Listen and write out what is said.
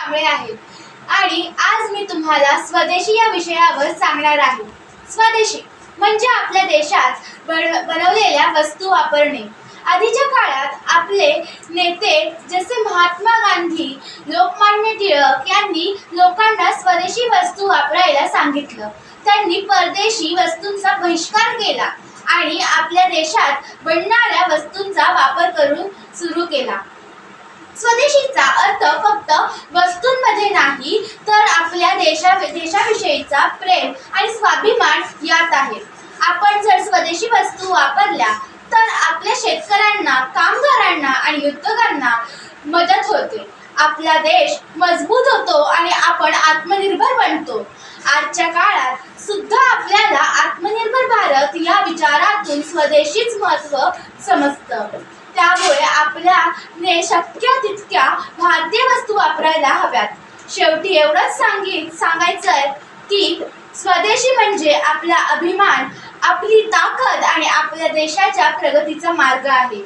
कांबळे आहे आणि आज मी तुम्हाला स्वदेशी या विषयावर सांगणार आहे। स्वदेशी म्हणजे आपल्या देशात बनवलेल्या वस्तू वापरणे। आधीच्या काळात आपले नेते जसे महात्मा गांधी, लोकमान्य टिळक यांनी लोकांना स्वदेशी वस्तू वापरायला सांगितलं। त्यांनी परदेशी वस्तूंचा बहिष्कार केला आणि आपल्या देशात बनणाऱ्या वस्तूंचा वापर करून सुरू केला। स्वदेशीचा अर्थ फक्त वस्तूंमध्ये नाही तर आपल्या देशाविषयीचा प्रेम आणि स्वाभिमान यात आहे। आपण जर स्वदेशी वस्तू वापरल्या तर आपल्या शेतकऱ्यांना, कामगारांना आणि उद्योगांना मदत होते। आपला देश मजबूत होतो आणि आपण आत्मनिर्भर बनतो। आजच्या काळात सुद्धा आपल्याला आत्मनिर्भर भारत या विचारातून स्वदेशीच महत्त्व समजतं। त्यामुळे आपल्याने शक्य तितक्या भारतीय वस्तू वापरायला हव्यात। शेवटी एवढंच सांगायचंय की स्वदेशी म्हणजे आपला अभिमान, आपली ताकद आणि आपल्या देशाच्या प्रगतीचा मार्ग आहे।